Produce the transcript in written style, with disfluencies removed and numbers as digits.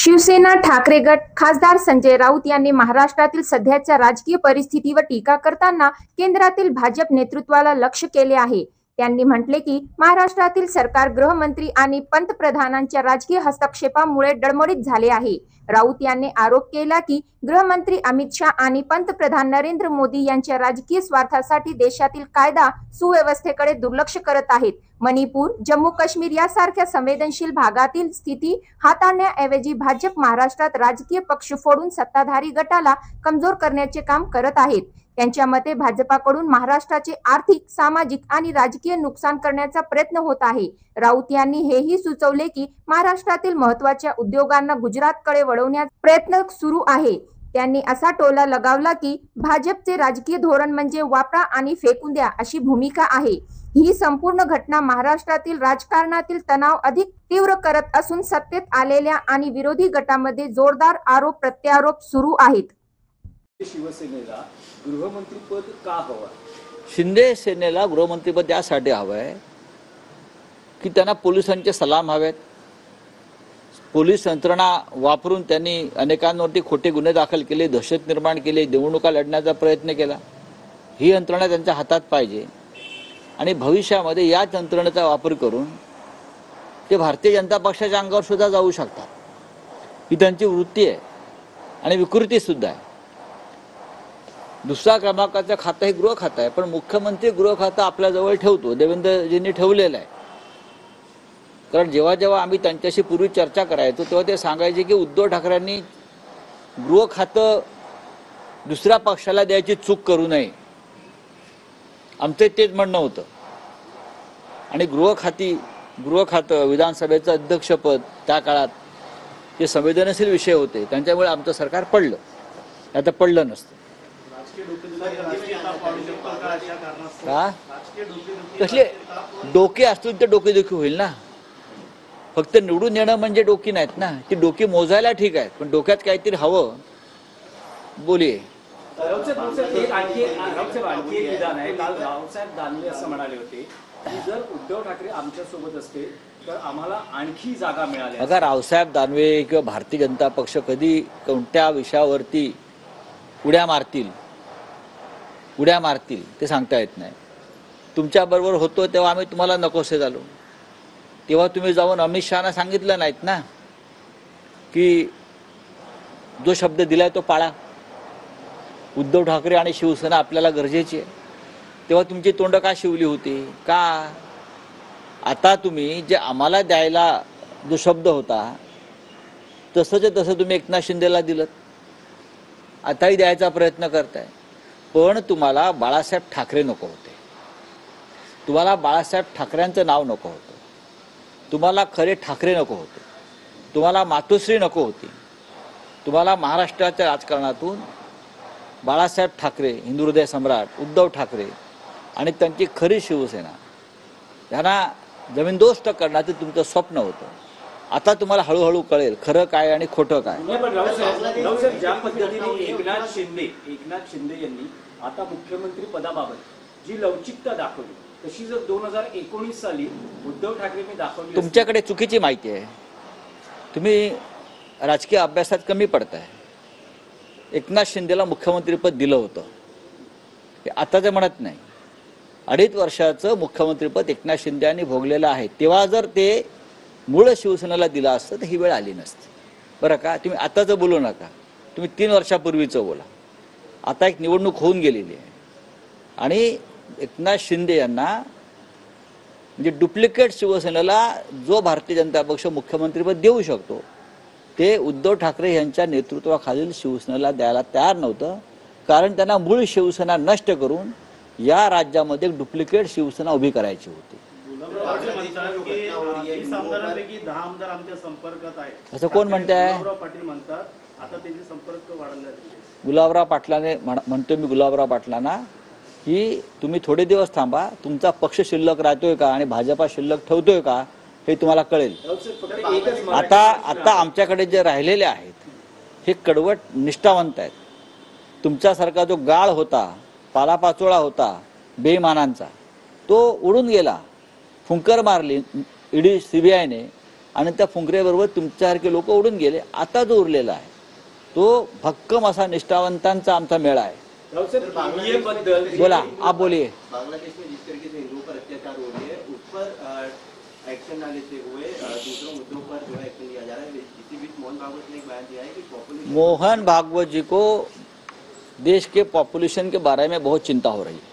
शिवसेना ठाकरे गट खासदार संजय राऊत यांनी महाराष्ट्रातील सध्याच्या राजकीय परिस्थितीवर टीका करताना केंद्रातील भाजप नेतृत्वाला लक्ष्य केले आहे। त्यांनी म्हटले की महाराष्ट्रातील सरकार गृहमंत्री आणि पंतप्रधानांच्या राजकीय हस्तक्षेपामुळे डळमळीत झाले आहे। राऊत यांनी आरोप केला की गृहमंत्री अमित शाह आणि पंतप्रधान नरेंद्र मोदी यांच्या राजकीय स्वार्थासाठी देशातील कायदा सुव्यवस्थेकडे दुर्लक्ष करत आहेत। मणिपूर, जम्मू काश्मीर यासारख्या संवेदनशील भागातील स्थिती हाताळण्याऐवजी भाजप महाराष्ट्रात राजकीय पक्ष फोडून सत्ताधारी गटाला कमजोर करण्याचे काम करत आहेत। त्यांच्या मते भाजपाकडून महाराष्ट्राचे आर्थिक, सामाजिक आणि राजकीय नुकसान करण्याचा प्रयत्न होत आहे। राऊत यांनी हेही सुचवले की महाराष्ट्रातील महत्त्वाच्या उद्योगांना गुजरातकडे वळवण्याचा प्रयत्न सुरू आहे। त्यांनी असा टोला लगावला की भाजपचे राजकीय धोरण म्हणजे वापरा आणि फेकून द्या अशी भूमिका आहे। ही संपूर्ण घटना महाराष्ट्रातील राजकारणातील तणाव अधिक तीव्र करत असून सत्तेत आलेल्या आणि विरोधी गटामध्ये जोरदार आरोप प्रत्यारोप सुरू आहेत। शिवसेनेला गृहमंत्रीपद का हवं? शिंदे सेनेला गृहमंत्रीपद यासाठी हवं आहे की त्यांना पोलिसांचे सलाम हवेत। पोलीस यंत्रणा वापरून त्यांनी अनेकांवरती खोटे गुन्हे दाखल केले, दहशत निर्माण केली, निवडणुका लढण्याचा प्रयत्न केला। ही यंत्रणा त्यांच्या हातात पाहिजे आणि भविष्यामध्ये या यंत्रणेचा वापर करून ते भारतीय जनता पक्षाच्या अंगावर सुद्धा जाऊ शकतात। ही त्यांची वृत्ती आहे आणि विकृती सुद्धा आहे। दुसरा क्रमांकाचं खातं हे गृह खातं आहे, पण मुख्यमंत्री गृह खातं आपल्या जवळ ठेवतो, देवेंद्रजींनी ठेवलेलं आहे। कारण जेव्हा जेव्हा आम्ही त्यांच्याशी पूर्वी चर्चा करायचो तेव्हा ते सांगायचे की उद्धव ठाकरेंनी गृह खातं दुसऱ्या पक्षाला द्यायची चूक करू नये, आमचं तेच म्हणणं होतं। आणि गृह खातं विधानसभेचं अध्यक्षपद त्या काळात जे संवेदनशील विषय होते त्यांच्यामुळे आमचं सरकार पडलं, आता पडलं नसतं। कसले डोके असतील ते डोकेदुखी होईल ना। फक्त निवडून येणं म्हणजे डोकी नाहीत ना, ती डोकी मोजायला ठीक आहे, पण डोक्यात काहीतरी हवं बोलिये। रावसाहेब दानवे असं म्हणाले होते की जर उद्धव ठाकरे आमच्या सोबत असते तर आम्हाला आणखी जागा मिळाल्या। बघा, रावसाहेब दानवे किंवा भारतीय जनता पक्ष कधी कोणत्या विषयावरती उड्या मारतील ते सांगता येत नाही। तुमच्या बरोबर होतो तेव्हा आम्ही तुम्हाला नकोसे झालो, तेव्हा तुम्ही जाऊन अमित शहाना सांगितलं नाहीत ना की जो शब्द दिलाय तो पाळा, उद्धव ठाकरे आणि शिवसेना आपल्याला गरजेची आहे। तेव्हा तुमची तोंड का शिवली होती का? आता तुम्ही जे आम्हाला द्यायला जो शब्द होता तसंच तसं तुम्ही एकनाथ शिंदेला दिलं, आताही द्यायचा प्रयत्न करताय। पण तुम्हाला बाळासाहेब ठाकरे नको होते, तुम्हाला बाळासाहेब ठाकरेंचं नाव नको होतं, तुम्हाला खरे ठाकरे नको होते, तुम्हाला मातोश्री नको होती, तुम्हाला महाराष्ट्राच्या राजकारणातून बाळासाहेब ठाकरे, हिंदू हृदय सम्राट उद्धव ठाकरे आणि त्यांची खरी शिवसेना यांना जमीनदोस्त करण्याचं तुमचं स्वप्न होतं। आता तुम्हाला हळूहळू कळेल खरं काय आणि खोटं काय। रावसाहेब ज्या पद्धतीने एकनाथ शिंदे यांनी आता मुख्यमंत्री पदाबाबत जी लवचिकता दाखवली तशी जर 2019 साली उद्धव ठाकरेंनी दाखवली, तुमच्याकडे चुकीची माहिती आहे, तुम्ही राजकीय अभ्यासात कमी पडताय। एकनाथ शिंदेला मुख्यमंत्रीपद दिलं होतं, हे आताचं म्हणत नाही। 2.5 वर्षाचं मुख्यमंत्रीपद एकनाथ शिंदे यांनी भोगलेलं आहे। तेव्हा जर ते मूळ शिवसेनेला दिलं असतं तर ही वेळ आली नसती, बरं का? तुम्ही आताचं बोलू नका, तुम्ही 3 वर्षापूर्वीचं बोला। आता एक निवडणूक होऊन गेलेली आहे आणि एकनाथ शिंदे यांना म्हणजे डुप्लिकेट शिवसेनेला जो भारतीय जनता पक्ष मुख्यमंत्रीपद देऊ शकतो ते उद्धव ठाकरे यांच्या नेतृत्वाखालील शिवसेनेला द्यायला तयार नव्हतं, कारण त्यांना मूळ शिवसेना नष्ट करून या राज्यामध्ये डुप्लिकेट शिवसेना उभी करायची होती। असं कोण म्हणताय? गुलाबराव पाटलाने म्हणतो, मी गुलाबराव पाटलांना की तुम्ही थोडे दिवस थांबा, तुमचा पक्ष शिल्लक राहतोय का आणि भाजपा शिल्लक ठेवतोय का हे तुम्हाला कळेल। आता आमच्याकडे जे राहिलेले आहेत हे कडवट निष्ठावंत आहेत। तुमच्यासारखा जो गाळ होता, पालापाचोळा होता बेईमानांचा, तो उडून गेला। फुंकर मारली ईडी सीबीआयने आणि त्या फुंकरेबरोबर तुमच्यासारखे लोक उडून गेले. आता जो उरलेला आहे तो भक्कम असा निष्ठावंतांचा आमचा मेळा आहे. राहुल साहब, EVM बद्दल बोला, आप बोलिए. बांग्लादेश में जिस तरीके से हिंदुओं पर अत्याचार हो रही है उस पर एक्शन ना लेते हुए दूसरों मुद्दों पर जो है एक्शन लिया जा रहा है. इसी बीच मोहन भागवत ने एक बयान दिया है कि पॉपुलेशन मोहन भागवत जी को देश के पॉपुलेशन के बारे में बहुत चिंता हो रही है.